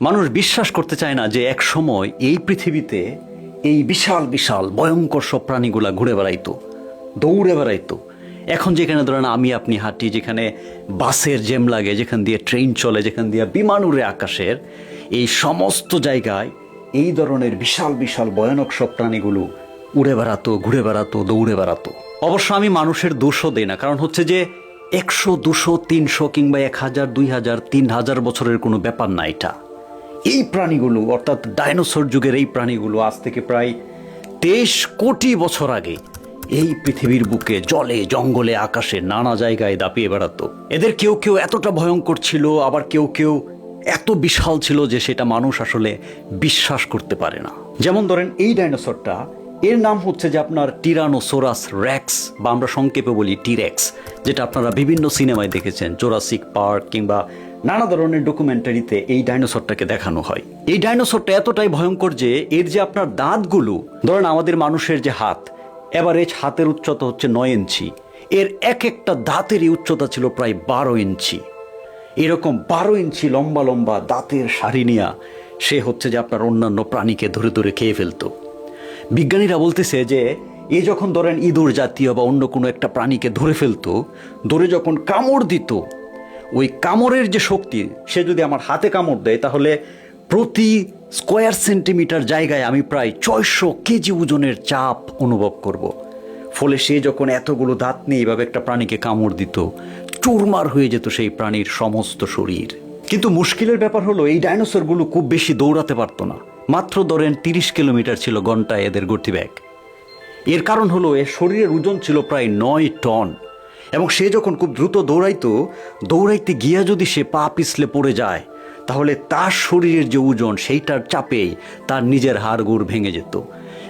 মানুষ বিশ্বাস করতে চায় না যে এক সময় এই পৃথিবীতে এই বিশাল বিশাল ভয়ঙ্কর সব প্রাণীগুলা ঘুরে বেড়াইতো, দৌড়ে বেড়াইতো। এখন যেখানে ধরেন আমি আপনি হাঁটি, যেখানে বাসের জ্যাম লাগে, যেখান দিয়ে ট্রেন চলে, যেখান দিয়ে বিমান উড়ে আকাশের, এই সমস্ত জায়গায় এই ধরনের বিশাল বিশাল ভয়ানক সব প্রাণীগুলো উড়ে বেড়াতো, ঘুরে বেড়াতো, দৌড়ে বেড়াতো। অবশ্য আমি মানুষের দোষও দিই না, কারণ হচ্ছে যে 100, 200, 300 কিংবা 1000, 2000, 3000 বছরের কোনো ব্যাপার না। এটা এই প্রাণীগুলো অর্থাৎ ডাইনোসর যুগের এই প্রাণীগুলো আজ থেকে প্রায় 23 কোটি বছর আগে এই পৃথিবীর বুকে জলে জঙ্গলে আকাশে নানা জায়গায় দাপিয়ে বেড়াতো। এদের কেউ কেউ এতটা ভয়ঙ্কর ছিল, আবার কেউ কেউ এত বিশাল ছিল যে সেটা মানুষ আসলে বিশ্বাস করতে পারে না। যেমন ধরেন এই ডাইনোসরটা, এর নাম হচ্ছে যে আপনার টিরানোসোরাস রেক্স, বা আমরা সংক্ষেপে বলি টিরেক্স, যেটা আপনারা বিভিন্ন সিনেমায় দেখেছেন, জুরাসিক পার্ক কিংবা নানা ধরনের ডকুমেন্টারিতে এই ডাইনোসরটাকে দেখানো হয়। এই ডাইনোসরটা এতটাই ভয়ঙ্কর যে এর যে আপনার দাঁতগুলো, ধরেন আমাদের মানুষের যে হাত, এভারেজ হাতের উচ্চতা হচ্ছে 9 ইঞ্চি, এর এক একটা দাঁতেরই উচ্চতা ছিল প্রায় 12 ইঞ্চি। এরকম 12 ইঞ্চি লম্বা লম্বা দাঁতের সারি নিয়া সে হচ্ছে যে আপনার অন্যান্য প্রাণীকে ধরে ধরে খেয়ে ফেলতো। বিজ্ঞানীরা বলতেছে যে এ যখন ধরেন ইঁদুর জাতীয় বা অন্য কোনো একটা প্রাণীকে ধরে ফেলতো, ধরে যখন কামড় দিত, ওই কামড়ের যে শক্তি, সে যদি আমার হাতে কামড় দেয় তাহলে প্রতি স্কোয়ার সেন্টিমিটার জায়গায় আমি প্রায় 600 কেজি ওজনের চাপ অনুভব করব। ফলে সে যখন এতগুলো দাঁত নিয়ে এইভাবে একটা প্রাণীকে কামড় দিত, চুরমার হয়ে যেত সেই প্রাণীর সমস্ত শরীর। কিন্তু মুশকিলের ব্যাপার হলো এই ডাইনোসরগুলো খুব বেশি দৌড়াতে পারতো না। মাত্র ধরেন 30 কিলোমিটার ছিল ঘন্টায় এদের গতিবেগ। এর কারণ হলো এর শরীরের ওজন ছিল প্রায় 9 টন, এবং সে যখন খুব দ্রুত দৌড়াইতে গিয়া যদি সে পা পিছলে পড়ে যায়, তাহলে তার শরীরের যে ওজন সেইটার চাপেই তার নিজের হাড়গোড় ভেঙে যেত।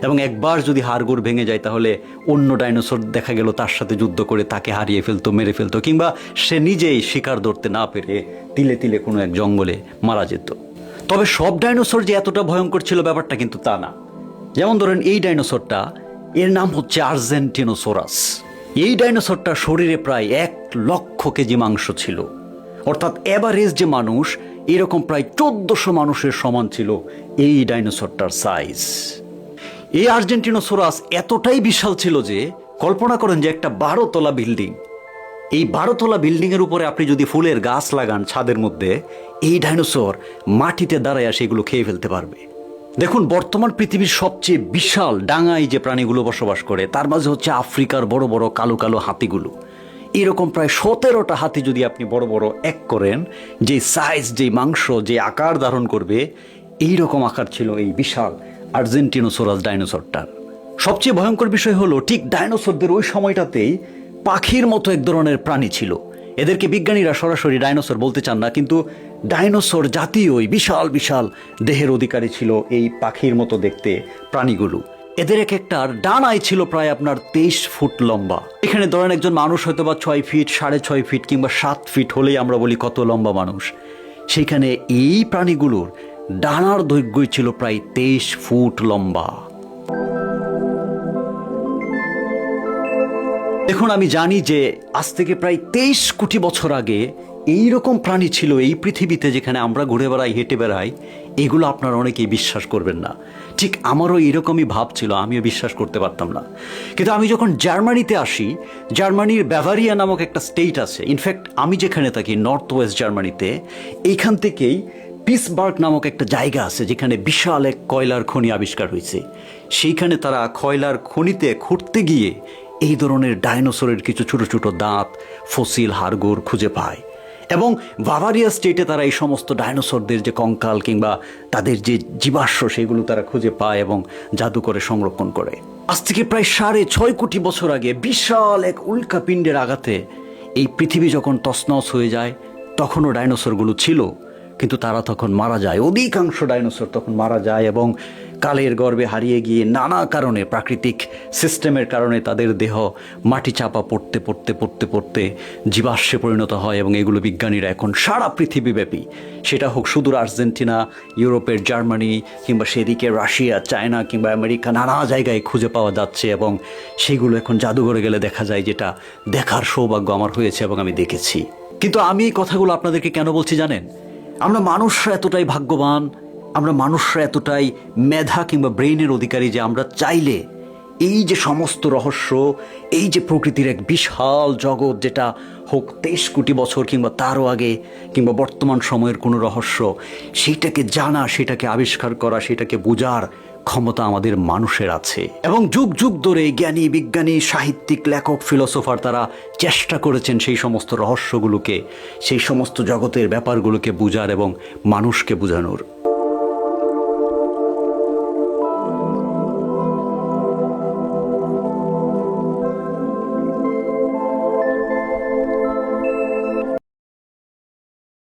এবং একবার যদি হাড়গোড় ভেঙে যায় তাহলে অন্য ডাইনোসর দেখা গেল তার সাথে যুদ্ধ করে তাকে হারিয়ে ফেলতো, মেরে ফেলতো, কিংবা সে নিজেই শিকার ধরতে না পেরে তিলে তিলে কোনো এক জঙ্গলে মারা যেত। তবে সব ডাইনোসর যে এতটা ভয়ঙ্কর ছিল ব্যাপারটা কিন্তু তা না। যেমন ধরেন এই ডাইনোসরটা, এর নাম হচ্ছে আর্জেন্টিনোসোরাস। এই ডাইনোসরটার শরীরে প্রায় 1 লক্ষ কেজি মাংস ছিল, অর্থাৎ এভারেজ যে মানুষ, এরকম প্রায় 1400 মানুষের সমান ছিল এই ডাইনোসরটার সাইজ। এই আর্জেন্টিনোসোরাস এতটাই বিশাল ছিল যে কল্পনা করেন যে একটা 12 তলা বিল্ডিং, এই 12 তলা বিল্ডিংয়ের উপরে আপনি যদি ফুলের গাছ লাগান ছাদের মধ্যে, এই ডাইনোসর মাটিতে দাঁড়ায় সেগুলো খেয়ে ফেলতে পারবে। দেখুন, বর্তমান পৃথিবীর সবচেয়ে বিশাল ডাঙায় যে প্রাণীগুলো বসবাস করে তার মাঝে হচ্ছে আফ্রিকার বড় বড় কালো কালো হাতিগুলো। এরকম প্রায় 17টা হাতি যদি আপনি বড় বড় এক করেন, যে সাইজ, যে মাংস, যে আকার ধারণ করবে, এই রকম আকার ছিল এই বিশাল আর্জেন্টিনোসোরাস ডাইনোসরটার। সবচেয়ে ভয়ঙ্কর বিষয় হলো ঠিক ডাইনোসরদের ওই সময়টাতেই পাখির মতো এক ধরনের প্রাণী ছিল। এদেরকে বিজ্ঞানীরা সরাসরি ডাইনোসর বলতে চান না, কিন্তু ডাইনোসর জাতীয় ওই বিশাল বিশাল দেহের অধিকারী ছিল এই পাখির মতো দেখতে প্রাণীগুলো। এদের এক একটার ডানায় ছিল প্রায় আপনার 23 ফুট লম্বা। এখানে ধরেন একজন মানুষ হয়তো বা 6 ফিট, 6.5 ফিট কিংবা 7 ফিট হলেই আমরা বলি কত লম্বা মানুষ। সেইখানে এই প্রাণীগুলোর ডানার দৈর্ঘ্য ছিল প্রায় 23 ফুট লম্বা। দেখুন, আমি জানি যে আজ থেকে প্রায় 23 কোটি বছর আগে এইরকম প্রাণী ছিল এই পৃথিবীতে, যেখানে আমরা ঘুরে বেড়াই, হেঁটে বেড়াই। এগুলো আপনারা অনেকেই বিশ্বাস করবেন না। ঠিক আমারও এরকমই ভাব ছিল, আমিও বিশ্বাস করতে পারতাম না। কিন্তু আমি যখন জার্মানিতে আসি, জার্মানির ব্যাভারিয়া নামক একটা স্টেট আছে, ইনফ্যাক্ট আমি যেখানে থাকি নর্থ ওয়েস্ট জার্মানিতে, এইখান থেকেই পিসবার্গ নামক একটা জায়গা আছে যেখানে বিশাল এক কয়লার খনি আবিষ্কার হয়েছে। সেইখানে তারা কয়লার খনিতে খুঁড়তে গিয়ে এই ধরনের ডাইনোসরের কিছু ছোট ছোট দাঁত, ফসিল, হাড়গোড় খুঁজে পায়। এবং বাভারিয়া স্টেটে তারা এই সমস্ত ডাইনোসরদের যে কঙ্কাল কিংবা তাদের যে জীবাশ্ম, সেগুলো তারা খুঁজে পায় এবং জাদুকরে সংরক্ষণ করে। আজ থেকে প্রায় 6.5 কোটি বছর আগে বিশাল এক উল্কাপিণ্ডের আঘাতে এই পৃথিবী যখন তছনছ হয়ে যায়, তখনও ডাইনোসরগুলো ছিল, কিন্তু তারা তখন মারা যায়। অধিকাংশ ডাইনোসর তখন মারা যায় এবং কালের গর্ভে হারিয়ে গিয়ে নানা কারণে, প্রাকৃতিক সিস্টেমের কারণে তাদের দেহ মাটি চাপা পড়তে পড়তে পড়তে পড়তে জীবাশ্মে পরিণত হয়। এবং এগুলো বিজ্ঞানীরা এখন সারা পৃথিবীব্যাপী, সেটা হোক সুদূর আর্জেন্টিনা, ইউরোপের জার্মানি কিংবা সেদিকে রাশিয়া, চায়না কিংবা আমেরিকা, নানা জায়গায় খুঁজে পাওয়া যাচ্ছে। এবং সেগুলো এখন জাদুঘরে গেলে দেখা যায়, যেটা দেখার সৌভাগ্য আমার হয়েছে এবং আমি দেখেছি। কিন্তু আমি এই কথাগুলো আপনাদেরকে কেন বলছি জানেন? আমরা মানুষরা এতটাই ভাগ্যবান, আমরা মানুষরা এতটাই মেধা কিংবা ব্রেইনের অধিকারী যে আমরা চাইলে এই যে সমস্ত রহস্য, এই যে প্রকৃতির এক বিশাল জগৎ, যেটা হোক 23 কোটি বছর কিংবা তারও আগে কিংবা বর্তমান সময়ের কোনো রহস্য, সেইটাকে জানা, সেটাকে আবিষ্কার করা, সেটাকে বোঝার ক্ষমতা আমাদের মানুষের আছে। এবং যুগ যুগ ধরে জ্ঞানী, বিজ্ঞানী, সাহিত্যিক, লেখক, ফিলোসোফার তারা চেষ্টা করেছেন সেই সমস্ত রহস্যগুলোকে, সেই সমস্ত জগতের ব্যাপারগুলোকে বোঝার এবং মানুষকে বোঝানোর।